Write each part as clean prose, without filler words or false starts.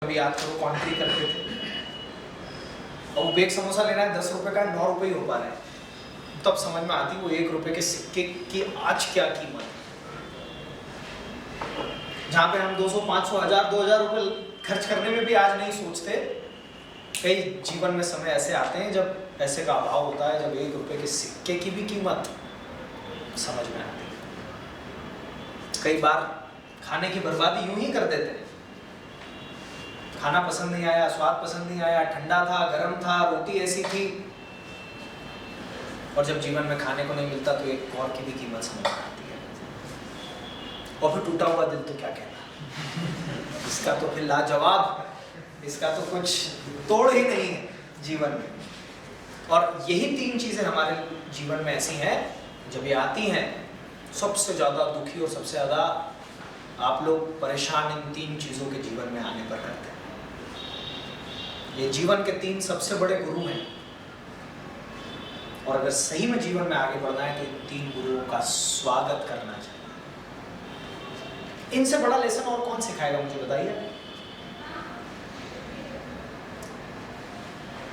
कभी याद करो कॉन्ट्री करते थे और वो बेक समोसा लेना है 10 रुपए का 9 रुपए ही हो पा रहे हैं, तब समझ में आती वो 1 रुपए के सिक्के की आज क्या कीमत है। जहाँ पे हम 200, 500, 1000, 2000 रुपए खर्च करने में भी आज नहीं सोचते। कई जीवन में समय ऐसे आते हैं जब पैसे का अभाव होता है, जब 1 रुपए के सिक्के की भी कीमत समझ में आती है। कई बार खाने की बर्बादी यूं ही कर देते हैं। खाना पसंद नहीं आया, स्वाद पसंद नहीं आया, ठंडा था, गर्म था, रोटी ऐसी थी, और जब जीवन में खाने को नहीं मिलता तो एक और की भी कीमत समझ में आती है। और फिर टूटा हुआ दिल तो क्या कहना, इसका तो फिर लाजवाब, इसका तो कुछ तोड़ ही नहीं है जीवन में। और यही 3 चीजें हमारे जीवन में ऐसी हैं, जब ये आती हैं सबसे ज्यादा दुखी और सबसे ज्यादा आप लोग परेशान इन 3 चीजों के जीवन में आने पर करते हैं। ये जीवन के 3 सबसे बड़े गुरु हैं, और अगर सही में जीवन में आगे बढ़ना है तो इन 3 गुरुओं का स्वागत करना चाहिए। इनसे बड़ा लेसन और कौन सिखाएगा, मुझे बताइए।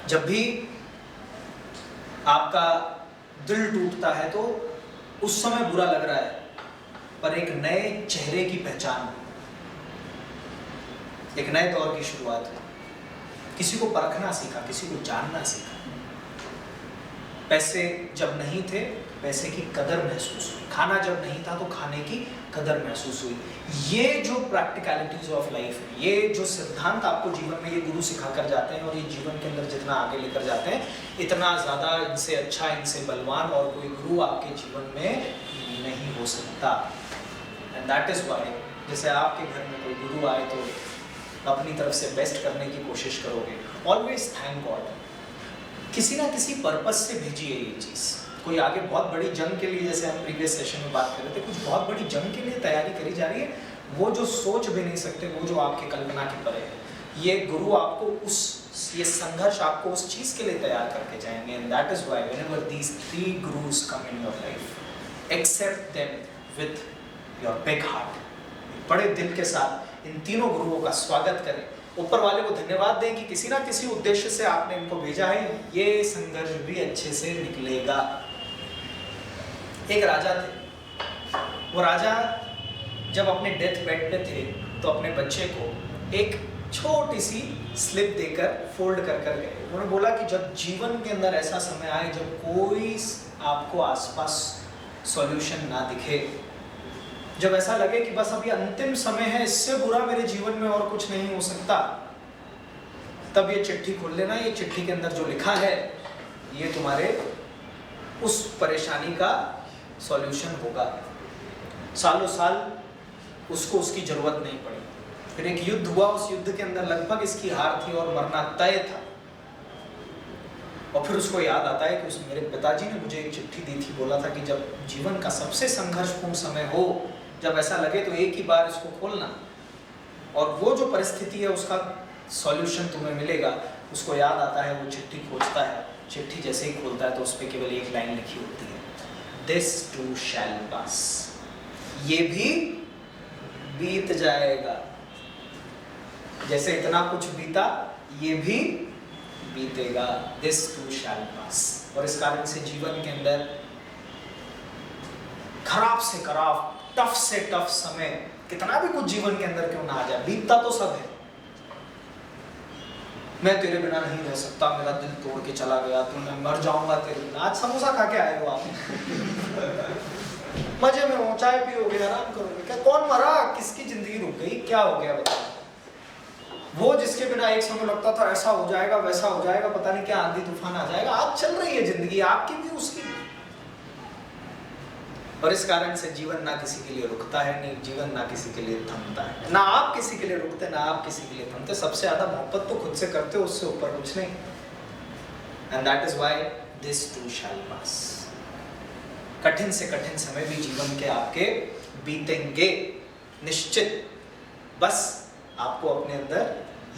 जब भी आपका दिल टूटता है तो उस समय बुरा लग रहा है, पर एक नए चेहरे की पहचान, एक नए दौर की शुरुआत हुई। किसी को परखना सीखा, किसी को जानना सीखा। पैसे जब नहीं थे पैसे की कदर महसूस हुई, खाना जब नहीं था तो खाने की कदर महसूस हुई। ये जो प्रैक्टिकलिटीज ऑफ लाइफ है, ये जो सिद्धांत आपको जीवन में ये गुरु सिखा कर जाते हैं, और ये जीवन के अंदर जितना आगे लेकर जाते हैं, इतना ज़्यादा इनसे अच्छा, इनसे बलवान और कोई गुरु आपके जीवन में नहीं हो सकता। एंड दैट इज़ वाई जैसे आपके घर में कोई गुरु आए तो अपनी तरफ से बेस्ट करने की कोशिश करोगे। ऑलवेज थैंक गॉड, किसी ना किसी पर्पस से भेजिए ये चीज़। कोई आगे बहुत बड़ी जंग के लिए, जैसे हम प्रीवियस सेशन में बात कर रहे थे, कुछ बहुत बड़ी जंग के लिए तैयारी करी जा रही है, वो जो सोच भी नहीं सकते, वो जो आपके कल्पना के परे है, ये गुरु आपको ये संघर्ष आपको उस चीज़ के लिए तैयार करके जाएंगे। And that is why whenever these 3 gurus come in your life, accept them with your big heart. बड़े दिल के साथ इन तीनों गुरुओं का स्वागत करें, ऊपर वाले को धन्यवाद दें कि किसी ना किसी उद्देश्य से आपने इनको भेजा है, ये संघर्ष भी अच्छे से निकलेगा। एक राजा थे, वो राजा जब अपने डेथ बेड पे थे तो अपने बच्चे को एक छोटी सी स्लिप देकर फोल्ड कर गए। उन्होंने बोला कि जब जीवन के अंदर ऐसा समय आए जब कोई आपको आसपास सॉल्यूशन ना दिखे, जब ऐसा लगे कि बस अभी अंतिम समय है, इससे बुरा मेरे जीवन में और कुछ नहीं हो सकता, तब ये चिट्ठी खोल लेना। ये चिट्ठी के अंदर जो लिखा है ये तुम्हारे उस परेशानी का सॉल्यूशन होगा। सालों साल उसको उसकी जरूरत नहीं पड़ी। फिर एक युद्ध हुआ, उस युद्ध के अंदर लगभग इसकी हार थी और मरना तय था। और फिर उसको याद आता है कि उस मेरे पिताजी ने मुझे एक चिट्ठी दी थी, बोला था कि जब जीवन का सबसे संघर्षपूर्ण समय हो, जब ऐसा लगे तो एक ही बार इसको खोलना, और वो जो परिस्थिति है उसका सॉल्यूशन तुम्हें मिलेगा। उसको याद आता है, वो चिट्ठी खोजता है, चिट्ठी जैसे ही खोलता है तो उस पर केवल एक लाइन लिखी होती है, दिस टू शैल पास। ये भी बीत जाएगा, जैसे इतना कुछ बीता ये भी बीतेगा, दिस टू शैल पास। और इस कारण से जीवन के अंदर खराब से खराब, टफ से टफ समय कितना भी कुछ जीवन के अंदर क्यों ना आ जाए, बीतता तो सब है। मैं तेरे बिना नहीं रह सकता, मेरा दिल तोड़ के चला गया तो मैं मर जाऊंगा तेरे बिना। आज समोसा खा के आए हो आप मजे में हो, चाय पियोगे, आराम करोगे, क्या कौन मरा, किसकी जिंदगी रुक गई, क्या हो गया बताओ। वो जिसके बिना एक समय लगता था ऐसा हो जाएगा वैसा हो जाएगा, पता नहीं क्या आंधी तूफान आ जाएगा, आज चल रही है जिंदगी आपकी भी उसकी भी। और इस कारण से जीवन ना किसी के लिए रुकता है, नहीं जीवन ना किसी के लिए थमता है। ना आप किसी के लिए रुकते, ना आप किसी के लिए थमते। सबसे ज्यादा मोहब्बत तो खुद से करते हो, उससे ऊपर कुछ नहीं। And that is why this too shall pass. कठिन से कठिन समय भी जीवन के आपके बीतेंगे निश्चित। बस आपको अपने अंदर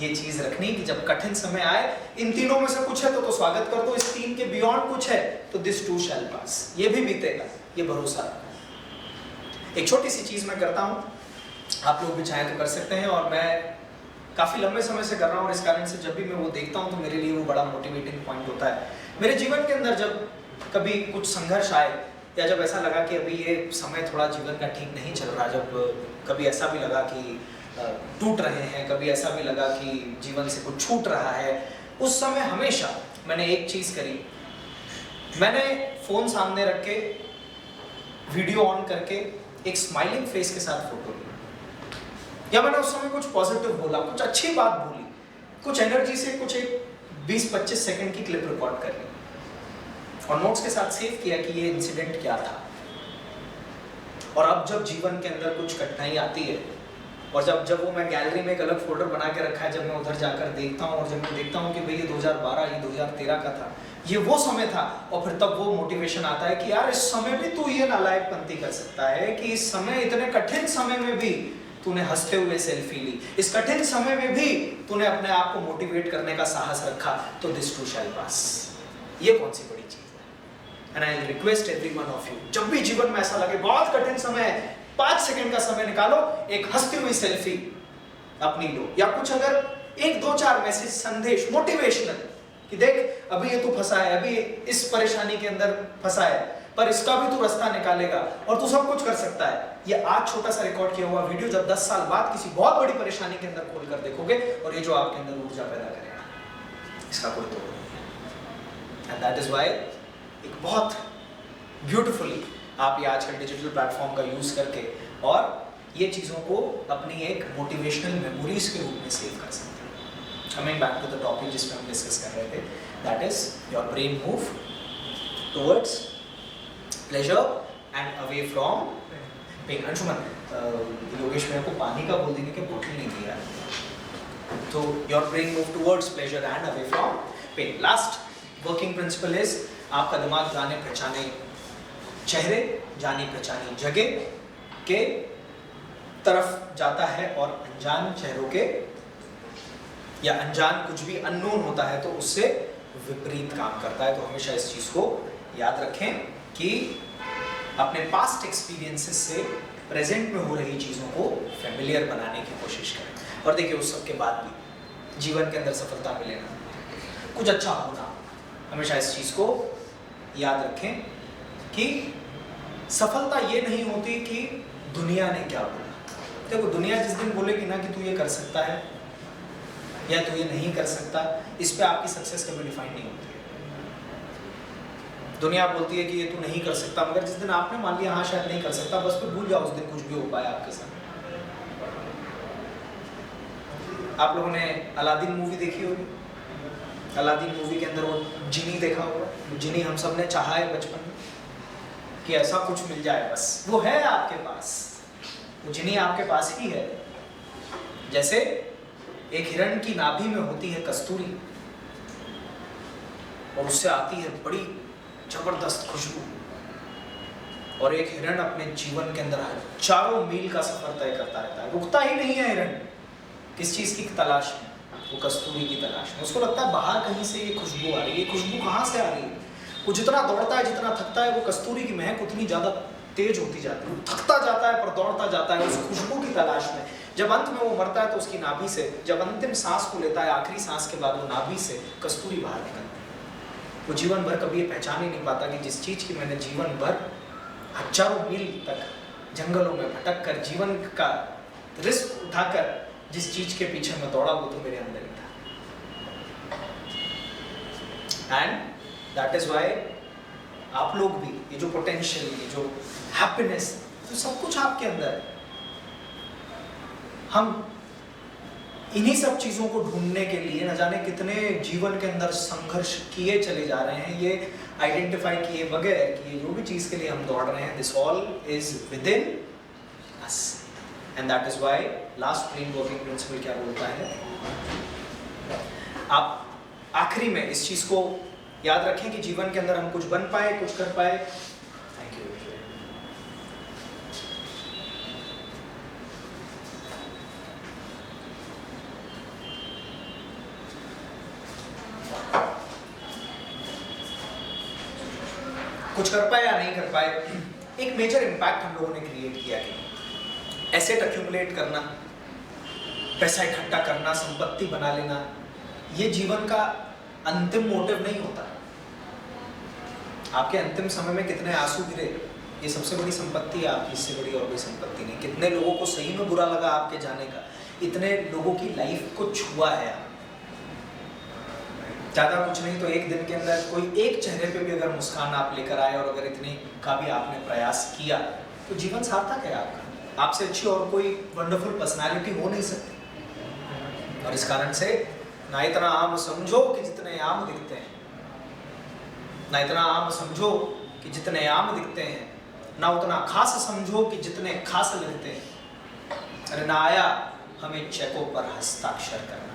ये चीज रखनी कि जब कठिन समय आए, इन तीनों में से कुछ है तो स्वागत कर दो, इस 3 के बियॉन्ड कुछ है तो दिस टू शैल पास, ये भी बीतेगा, ये भरोसा रखो। एक छोटी सी चीज मैं करता हूं, आप लोग भी चाहें तो कर सकते हैं, और मैं काफ़ी लंबे समय से कर रहा हूँ, और इस कारण से जब भी मैं वो देखता हूँ तो मेरे लिए वो बड़ा मोटिवेटिंग पॉइंट होता है। मेरे जीवन के अंदर जब कभी कुछ संघर्ष आए, या जब ऐसा लगा कि अभी ये समय थोड़ा जीवन का ठीक नहीं चल रहा, जब कभी ऐसा भी लगा कि टूट रहे हैं, कभी ऐसा भी लगा कि जीवन से कुछ छूट रहा है, उस समय हमेशा मैंने एक चीज़ करी, मैंने फ़ोन सामने रख के वीडियो ऑन करके एक स्माइलिंग फेस के साथ फोटो ली, या मैंने उस समय कुछ पॉजिटिव बोला, कुछ अच्छी बात बोली, कुछ एनर्जी से कुछ एक 20-25 सेकंड की क्लिप रिकॉर्ड कर ली और नोट्स के साथ सेव किया कि ये इंसिडेंट क्या था। और अब जब जीवन के अंदर कुछ कठिनाई आती है, और जब वो मैं गैलरी में एक अलग फोल्डर बना के रखा है, जब मैं उधर जाकर देखता हूँ और जब मैं देखता हूँ कि भाई ये 2012 ये 2013 का था, ये वो समय था, और फिर तब वो मोटिवेशन आता है कि यार इस समय भी तू ये नालायकपंती कर सकता है, कि इस समय इतने कठिन समय में भी तूने हंसते हुए सेल्फी ली, इस कठिन समय में भी तूने अपने आप को मोटिवेट करने का साहस रखा, तो दिस टू शैल पास। ये कौन सी बड़ी चीज है। And I request everyone of you, जब भी जीवन में ऐसा लगे बहुत कठिन समय है, 5 सेकंड का समय निकालो, एक हंसती हुई सेल्फी अपनी लो, या कुछ अगर 1-2-4 मैसेज संदेश मोटिवेशनल कि देख अभी ये तू फंसा है, अभी इस परेशानी के अंदर फंसा है, पर इसका भी तू रास्ता निकालेगा और तू सब कुछ कर सकता है। ये आज छोटा सा रिकॉर्ड किया हुआ वीडियो जब 10 साल बाद किसी बहुत बड़ी परेशानी के अंदर खोल कर देखोगे, और ये जो आपके अंदर ऊर्जा पैदा करेगा, इसका कोई तोड़ नहीं है। एंड दैट इज व्हाई एक बहुत ब्यूटीफुली आप ये आजकल डिजिटल प्लेटफॉर्म का यूज करके और ये चीज़ों को अपनी एक मोटिवेशनल मेमोरीज के रूप में सेव कर सकते हैं। Coming back to the topic जिसमें हम डिस्कस कर रहे थे, that is your brain move towards pleasure and away from pain. Anshuman, Yogesh मेरे को पानी का बोल देंगे कि बोतल नहीं दिया, तो your brain move towards pleasure and away from pain. Last working principle is आपका दिमाग जाने पहचाने चेहरे, जानी पहचानी जगह के तरफ जाता है, और अनजान चेहरों के या अनजान कुछ भी अननोन होता है तो उससे विपरीत काम करता है। तो हमेशा इस चीज को याद रखें कि अपने पास्ट एक्सपीरियंसेस से प्रेजेंट में हो रही चीजों को फेमिलियर बनाने की कोशिश करें। और देखिए उस सब के बाद भी जीवन के अंदर सफलता मिले ना, कुछ अच्छा होना, हमेशा इस चीज को याद रखें कि सफलता ये नहीं होती कि दुनिया ने क्या बोला। देखो दुनिया जिस दिन बोलेगी ना कि तू ये कर सकता है या तू ये नहीं कर सकता, इस पे आपकी सक्सेस कभी डिफाइन नहीं होती है। दुनिया बोलती है कि ये तू नहीं कर सकता, मगर जिस दिन आपने मान लिया हाँ शायद नहीं कर सकता, बस फिर भूल जाओ उस दिन कुछ भी हो पाया आपके साथ। आप लोगों ने अलादीन मूवी देखी होगी, अलादीन मूवी के अंदर वो जिनी देखा होगा। जिनी हम सब ने चाहा है बचपन में कि ऐसा कुछ मिल जाए, बस वो है आपके पास, वो जिनी आपके पास ही है। जैसे एक हिरण की नाभि में होती है कस्तूरी, और उससे आती है बड़ी जबरदस्त खुशबू, और एक हिरण अपने जीवन के अंदर हजारों मील का सफर तय करता रहता है, रुकता ही नहीं है हिरण। किस चीज की तलाश में? वो कस्तूरी की तलाश में। उसको लगता है बाहर कहीं से ये खुशबू आ रही है, ये खुशबू कहाँ से आ रही है? वो जितना दौड़ता है, जितना थकता है, वो कस्तूरी की महक उतनी ज्यादा तेज होती जाती है। थकता जाता है पर दौड़ता जाता है उस खुशबू की तलाश में। जब अंत में वो मरता है तो उसकी नाभि से, जब अंतिम सांस को लेता है, आखिरी सांस के बाद वो नाभि से कस्तूरी बाहर निकलती है। वो जीवन भर कभी ये पहचान ही नहीं पाता कि जिस चीज की मैंने जीवन भर हजारों मील तक जंगलों में भटक कर जीवन का रिस्क उठाकर जिस चीज के पीछे मैं दौड़ा, वो तो मेरे अंदर ही था। एंड दैट इज व्हाई आप लोग भी ये जो पोटेंशियल, ये जो हैप्पीनेस, तो सब कुछ आपके अंदर है। हम इन्हीं सब चीजों को ढूंढने के लिए न जाने कितने जीवन के अंदर संघर्ष किए चले जा रहे हैं, ये आइडेंटिफाई किए बगैर कि ये जो भी चीज के लिए हम दौड़ रहे हैं, this all is with in us. And that is why last brain working principle क्या बोलता है, आप आखिरी में इस चीज को याद रखें कि जीवन के अंदर हम कुछ बन पाए, कुछ कर पाए। Thank you. कुछ कर पाए या नहीं कर पाए, एक मेजर इम्पैक्ट हम लोगों ने क्रिएट किया है। एसेट एक्यूमुलेट करना, पैसा इकट्ठा करना, संपत्ति बना लेना, ये जीवन का अंतिम मोटिव नहीं होता। आपके अंतिम समय में कितने आंसू गिरे, ये सबसे बड़ी संपत्ति है आपकी, इससे बड़ी और कोई संपत्ति नहीं। कितने लोगों को सही में बुरा लगा आपके जाने का, इतने लोगों की लाइफ को छुआ है आप। ज़्यादा कुछ नहीं तो एक दिन के अंदर कोई एक चेहरे पे भी अगर मुस्कान आप लेकर आए और अगर इतने का भी आपने प्रयास किया तो जीवन सार्थक है आपका। आपसे अच्छी और कोई वंडरफुल पर्सनालिटी हो नहीं सकती। और इस कारण से ना इतना आम समझो कि जितने आम दिखते हैं, ना इतना आम समझो कि जितने आम दिखते हैं, ना उतना खास समझो कि जितने खास लगते हैं। अरे ना आया हमें चेकों पर हस्ताक्षर करना।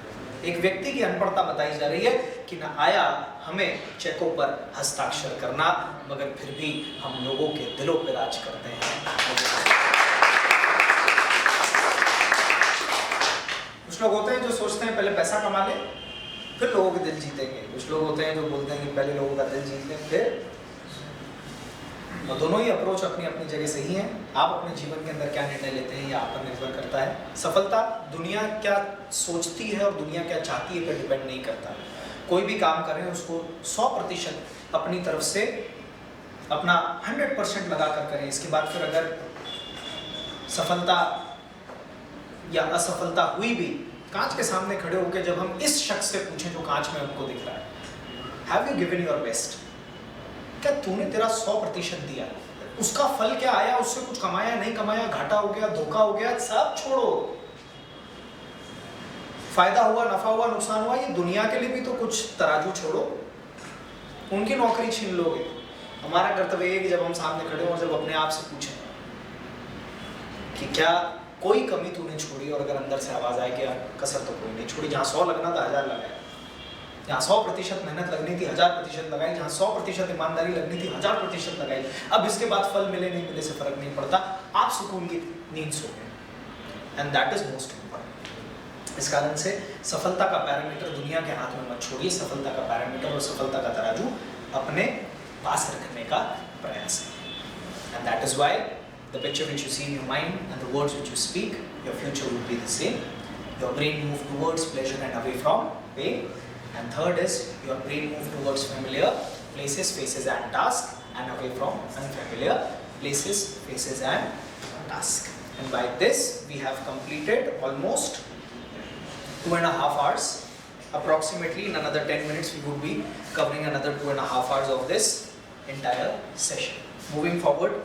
एक व्यक्ति की अनपढ़ता बताई जा रही है कि ना आया हमें चेकों पर हस्ताक्षर करना, मगर फिर भी हम लोगों के दिलों पर राज करते हैं। कुछ लोग होते हैं जो सोचते हैं पहले पैसा कमा ले फिर लोगों के दिल जीतेंगे। कुछ लोग होते हैं जो बोलते हैं कि पहले लोगों का दिल जीत लें फिर। और दोनों ही अप्रोच अपनी अपनी जगह सही है। आप अपने जीवन के अंदर क्या निर्णय लेते हैं या आप पर निर्भर करता है। सफलता दुनिया क्या सोचती है और दुनिया क्या चाहती है पर डिपेंड नहीं करता। कोई भी काम करें उसको 100% अपनी तरफ से अपना 100% लगा कर करें। इसके बाद फिर अगर सफलता या असफलता हुई भी, कांच के सामने खड़े होकर जब हम इस शख्स से पूछें जो कांच में हमको दिख रहा है, have you given your best, क्या तूने तेरा 100% दिया, उसका फल क्या आया, उससे कुछ कमाया नहीं कमाया, घाटा हो गया धोखा हो गया, सब छोड़ो। फायदा हुआ नफा हुआ नुकसान हुआ, ये दुनिया के लिए भी तो कुछ तराजू छोड़ो। उनकी नौकरी छीन लोगे। हमारा कर्तव्य है कि जब हम सामने खड़े और जब अपने आप से पूछें कि क्या कोई कमी तूने छोड़ी, और अगर अंदर से आवाज आए कि यार कसर तो कोई नहीं छोड़ी, जहाँ 100 लगना था 1000 लगाए, जहाँ 100% मेहनत लगनी थी 1000% लगाई, जहाँ 100% ईमानदारी लगनी थी 1000% लगाई। अब इसके बाद फल मिले नहीं मिले से फर्क नहीं पड़ता, आप सुकून की नींद सो गए, and that is most important. इस कारण से सफलता का पैरामीटर दुनिया के हाथ में मत छोड़िए। सफलता का पैरामीटर और सफलता का तराजू अपने पास रखने का प्रयास है। And that is why the picture which you see in your mind and the words which you speak, your future will be the same. Your brain move towards pleasure and away from pain. And third is your brain move towards familiar places, faces and tasks, and away from unfamiliar places, faces and tasks. And by this we have completed almost 2.5 hours. Approximately in another 10 minutes we would be covering another 2.5 hours of this entire session. Moving forward,